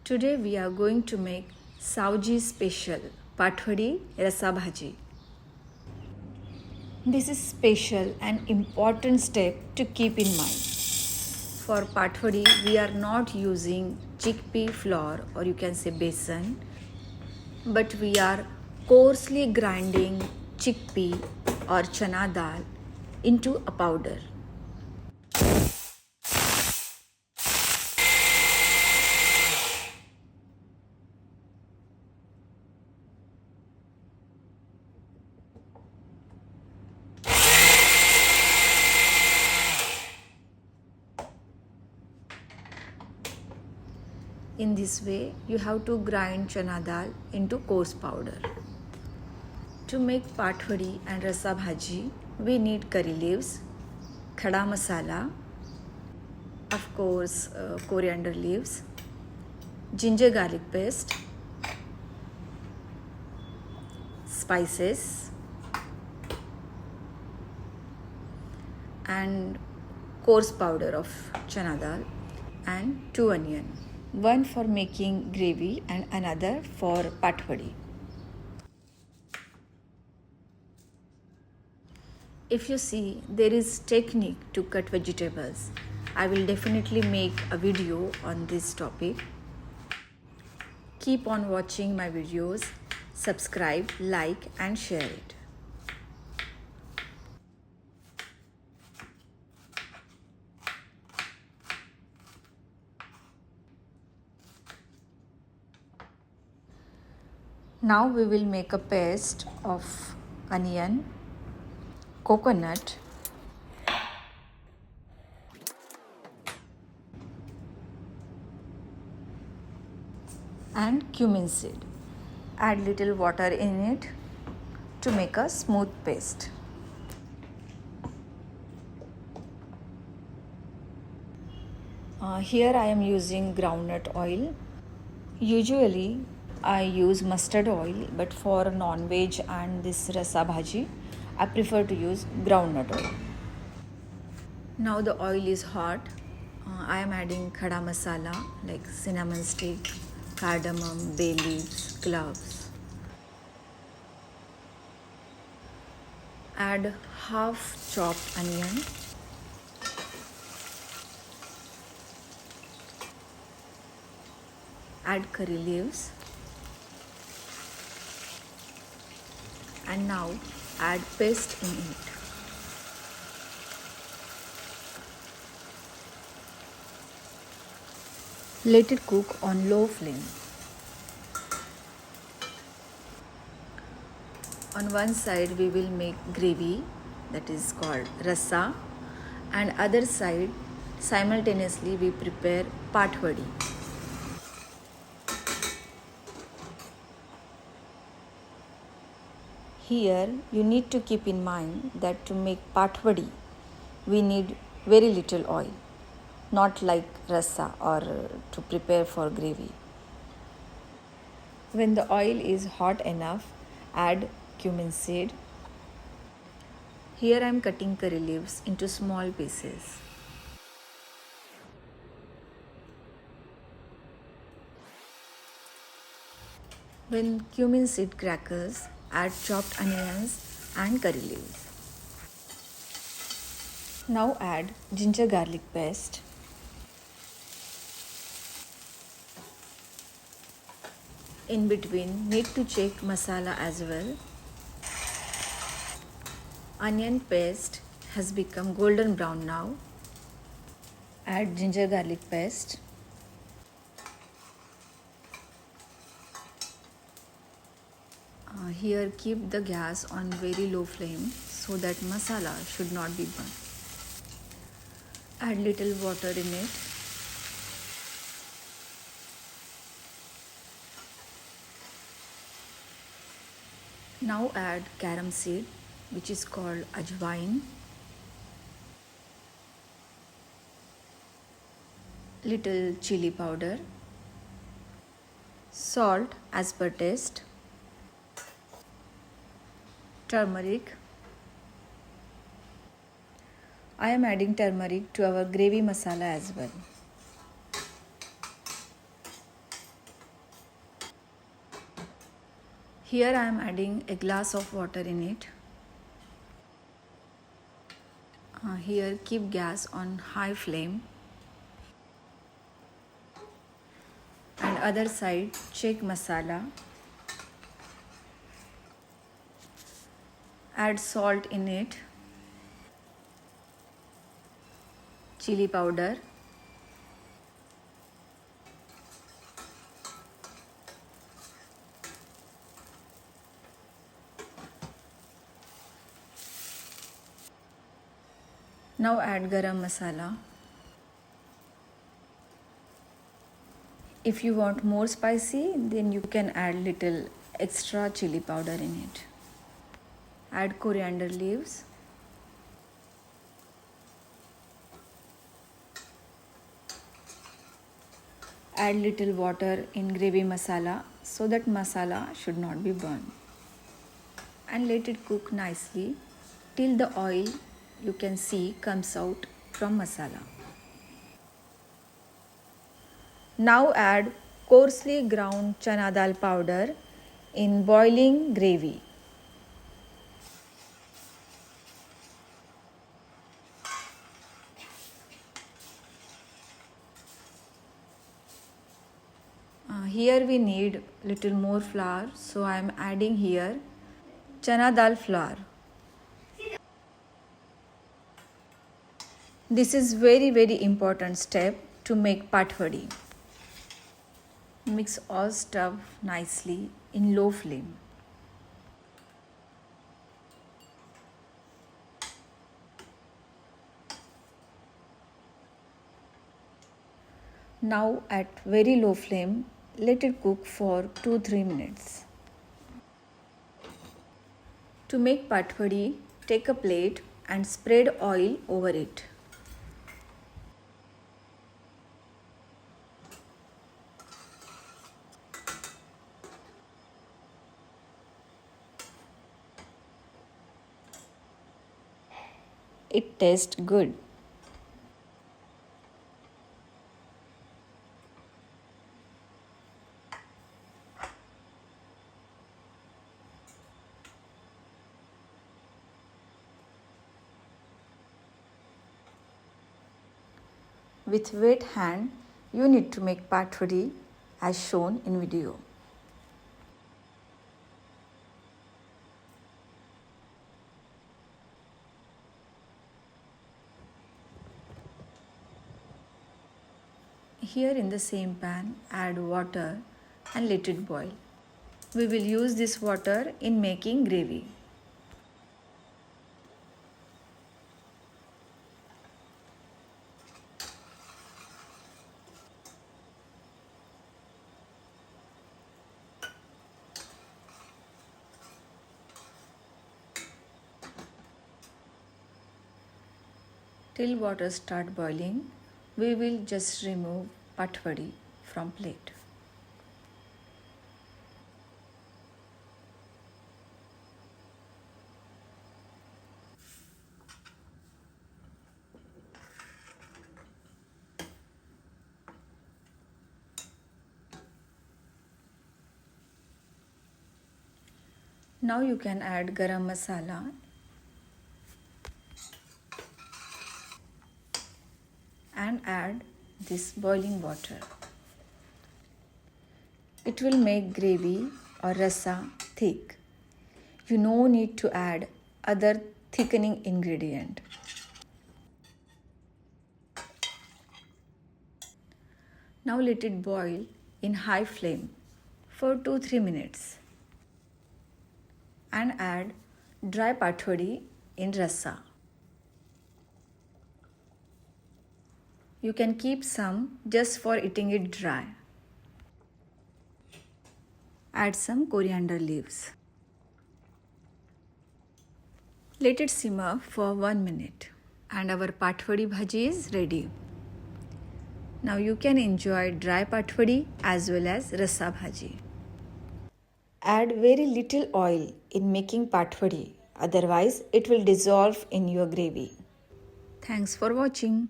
Today we are going to make Savji special Pathwadi Rassa Bhaji. This is special and important step to keep in mind. For Pathwadi we are not using chickpea flour or you can say besan, but we are coarsely grinding chickpea or chana dal into a powder. In this way, you have to grind chana dal into coarse powder. To make Pathwadi and Rassa Bhaji, we need curry leaves, khada masala, of course coriander leaves, ginger garlic paste, spices, and coarse powder of chana dal, and 2 onion. One for making gravy and another for Pathwadi. If you see, there is technique to cut vegetables. I will definitely make a video on this topic. Keep on watching my videos, subscribe, like and share it. Now we will make a paste of onion, coconut, and cumin seed. Add little water in it to make a smooth paste. Here I am using groundnut oil. Usually I use mustard oil, but for non-veg and this rasa bhaji, I prefer to use groundnut oil. Now the oil is hot. I am adding khada masala like cinnamon stick, cardamom, bay leaves, cloves. Add half chopped onion. Add curry leaves. And now add paste in it. Let it cook on low flame. On one side we will make gravy, that is called rasa, and other side simultaneously we prepare pathwadi. Here you need to keep in mind that to make pathwadi we need very little oil, not like rasa or to prepare for gravy. When the oil is hot enough, add cumin seed. Here I am cutting curry leaves into small pieces. When cumin seed crackles, add chopped onions and curry leaves. Now add ginger garlic paste. In between, need to check masala as well. Onion paste has become golden brown now. Add ginger garlic paste. Here keep the gas on very low flame so that masala should not be burnt. Add little water in it. Now add carom seed, which is called ajwain, little chili powder, salt as per taste, turmeric. I am adding turmeric to our gravy masala as well. Here I am adding a glass of water in it. Here keep gas on high flame. And other side check masala. Add salt in it. Chili powder. Now add garam masala. If you want more spicy, then you can add little extra chili powder in it. Add coriander leaves. Add little water in gravy masala so that masala should not be burned. And let it cook nicely till the oil you can see comes out from masala. Now add coarsely ground chana dal powder in boiling gravy. Here we need little more flour, so I am adding here chana dal flour. This is very important step to make pathwadi. Mix all stuff nicely in low flame. Now at very low flame, let it cook for 2-3 minutes. To make pathwadi, take a plate and spread oil over it. It tastes good. With wet hand, you need to make pathwadi as shown in video. Here in the same pan, add water and let it boil. We will use this water in making gravy. Till water start boiling, we will just remove pathwadi from plate. Now you can add garam masala and add this boiling water. It will make gravy or rasa thick. You no need to add other thickening ingredient. Now let it boil in high flame for 2-3 minutes and add dry pathwadi in rasa. You can keep some just for eating it dry. Add some coriander leaves. Let it simmer for 1 minute and our Pathwadi Bhaji is ready. Now you can enjoy dry Pathwadi as well as Rassa Bhaji. Add very little oil in making Pathwadi, otherwise it will dissolve in your gravy. Thanks for watching.